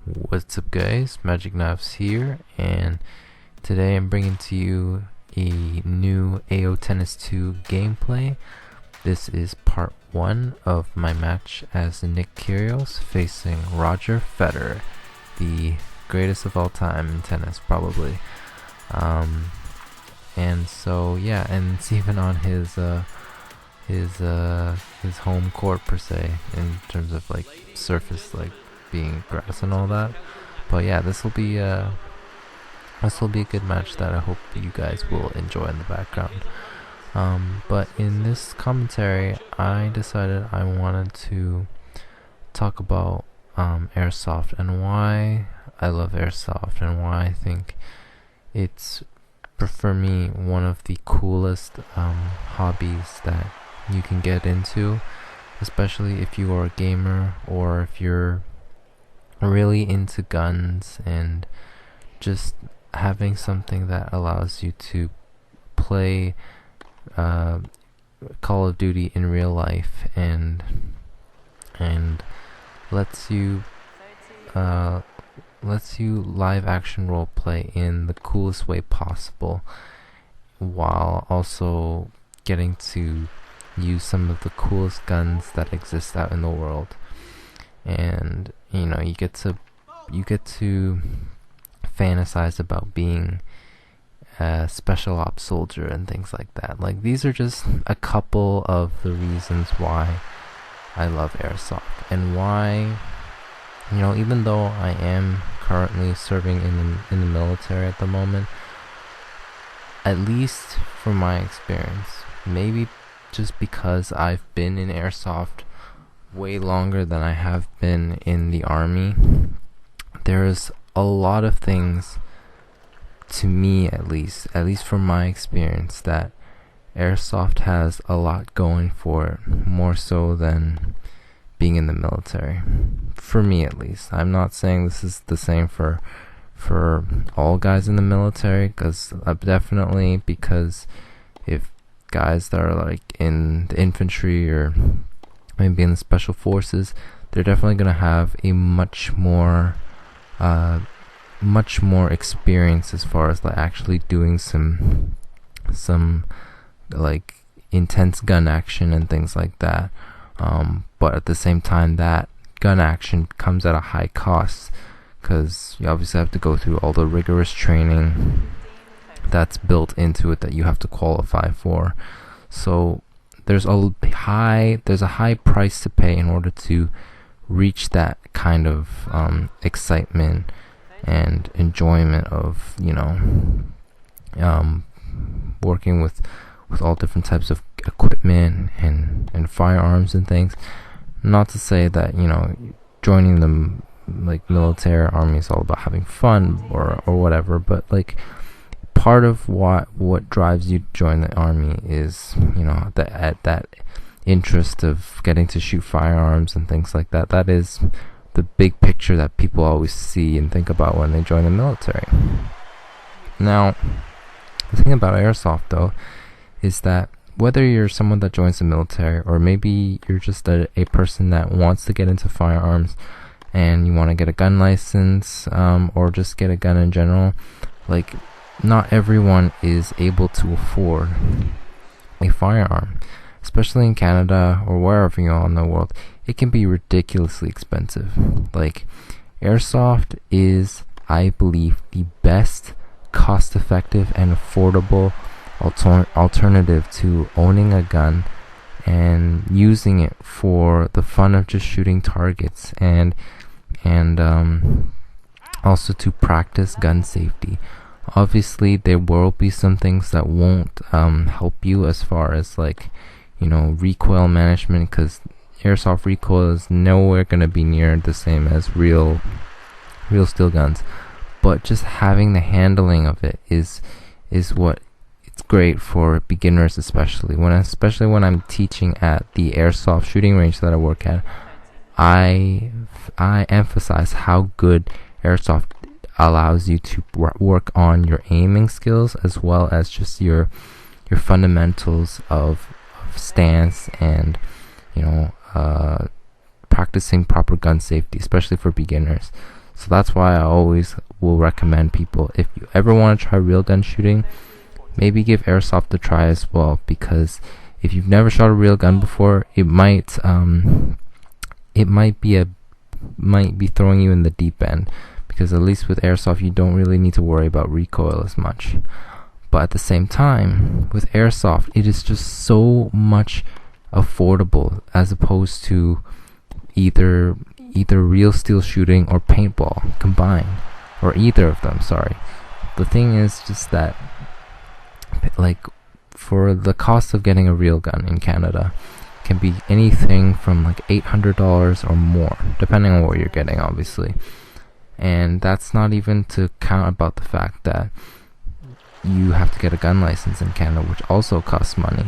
What's up, guys? Magic Knives here, and today I'm bringing to you a new AO Tennis 2 gameplay. This is part 1 of my match as Nick Kyrgios facing Roger Federer, the greatest of all time in tennis, probably. And so yeah, and it's even on his home court per se, in terms of like surface, like being grass and all that. But yeah, this will be a good match that I hope you guys will enjoy in the background. But in this commentary, I decided I wanted to talk about airsoft and why I love airsoft and why I think it's, for me, one of the coolest hobbies that you can get into, especially if you are a gamer or if you're really into guns and just having something that allows you to play Call of Duty in real life and lets you live action role play in the coolest way possible, while also getting to use some of the coolest guns that exist out in the world. And you get to fantasize about being a special ops soldier and things like that. Like, these are just a couple of the reasons why I love airsoft, and why, even though I am currently serving in the military at the moment, at least from my experience, maybe just because I've been in airsoft way longer than I have been in the army, there's a lot of things, to me at least from my experience, that airsoft has a lot going for it, more so than being in the military. For me, at least. I'm not saying this is the same for all guys in the military, because if guys that are like in the infantry or maybe in the special forces, they're definitely going to have a much more experience as far as like actually doing some like intense gun action and things like that. But at the same time, that gun action comes at a high cost, because you obviously have to go through all the rigorous training that's built into it that you have to qualify for. So there's a high price to pay in order to reach that kind of excitement and enjoyment of working with all different types of equipment and firearms and things. Not to say that joining the like military army is all about having fun or whatever, but like part of what drives you to join the army is that interest of getting to shoot firearms and things like that. That is the big picture that people always see and think about when they join the military. Now, the thing about airsoft, though, is that whether you're someone that joins the military, or maybe you're just a person that wants to get into firearms and you want to get a gun license, or just get a gun in general, like, not everyone is able to afford a firearm. Especially in Canada or wherever you are in the world, it can be ridiculously expensive. Like, airsoft is, I believe, the best cost-effective and affordable alternative to owning a gun and using it for the fun of just shooting targets, and also to practice gun safety. Obviously, there will be some things that won't help you as far as like recoil management, because airsoft recoil is nowhere going to be near the same as real steel guns. But just having the handling of it is what it's great for beginners, especially when I'm teaching at the airsoft shooting range that I work at. I emphasize how good airsoft allows you to work on your aiming skills, as well as just your fundamentals of stance and practicing proper gun safety, especially for beginners. So that's why I always will recommend people, if you ever want to try real gun shooting, maybe give airsoft a try as well, because if you've never shot a real gun before, it might be throwing you in the deep end, because at least with airsoft you don't really need to worry about recoil as much. But at the same time, with airsoft, it is just so much affordable as opposed to either real steel shooting or paintball combined, or either of them, sorry. The thing is just that, like, for the cost of getting a real gun in Canada can be anything from like $800 or more, depending on what you're getting, obviously. And that's not even to count about the fact that you have to get a gun license in Canada, which also costs money,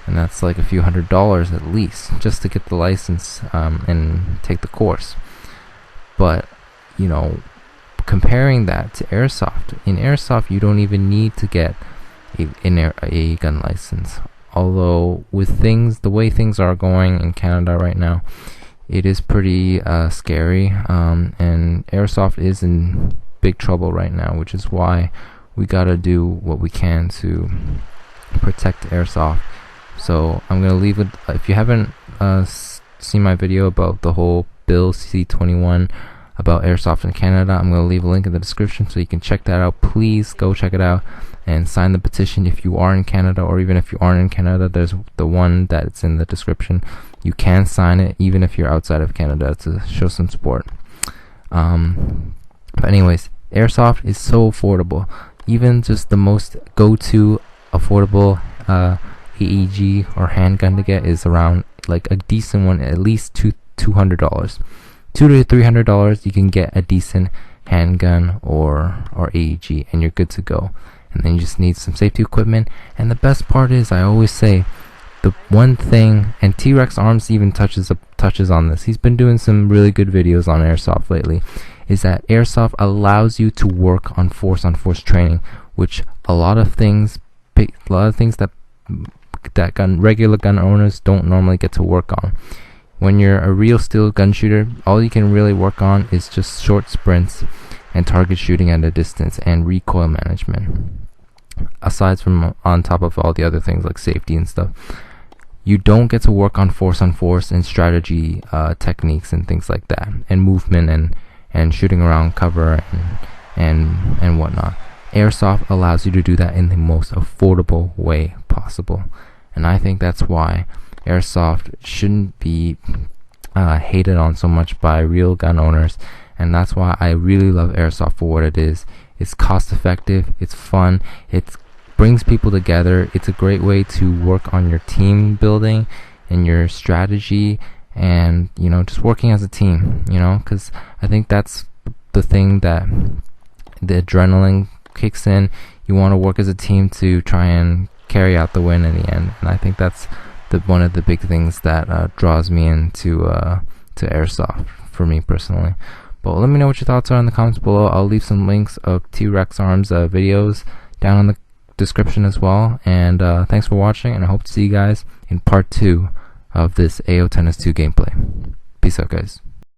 and that's like a few $100s at least just to get the license and take the course. But you know, comparing that to airsoft, in airsoft you don't even need to get a gun license. Although with the way things are going in Canada right now, it is pretty scary, and airsoft is in big trouble right now, which is why we gotta do what we can to protect airsoft. So I'm gonna leave it. If you haven't seen my video about the whole Bill C-21 about airsoft in Canada, I'm gonna leave a link in the description so you can check that out. Please go check it out and sign the petition if you are in Canada, or even if you aren't in Canada, there's the one that's in the description. You can sign it even if you're outside of Canada to show some support. But anyways, airsoft is so affordable. Even just the most go-to affordable AEG or handgun to get is around, like, a decent one, at least $200. $200 to $300 you can get a decent handgun or AEG, and you're good to go. And then you just need some safety equipment. And the best part is, I always say, the one thing, and T-Rex Arms even touches on this, he's been doing some really good videos on airsoft lately, is that airsoft allows you to work on force training, which a lot of things that regular gun owners don't normally get to work on. When you're a real steel gun shooter, all you can really work on is just short sprints and target shooting at a distance and recoil management. Aside from on top of all the other things like safety and stuff, you don't get to work on force and strategy techniques and things like that, and movement and shooting around cover and whatnot. Airsoft allows you to do that in the most affordable way possible, and I think that's why airsoft shouldn't be hated on so much by real gun owners, and that's why I really love airsoft for what it is. It's cost effective, it's fun, it brings people together, it's a great way to work on your team building and your strategy, and you know, just working as a team, you know, because I think that's the thing that the adrenaline kicks in. You want to work as a team to try and carry out the win in the end, and I think that's one of the big things that draws me into to airsoft for me personally. But let me know what your thoughts are in the comments below. I'll leave some links of T-Rex Arms videos down in the description as well. And thanks for watching, and I hope to see you guys in part 2 of this AO Tennis 2 gameplay. Peace out, guys.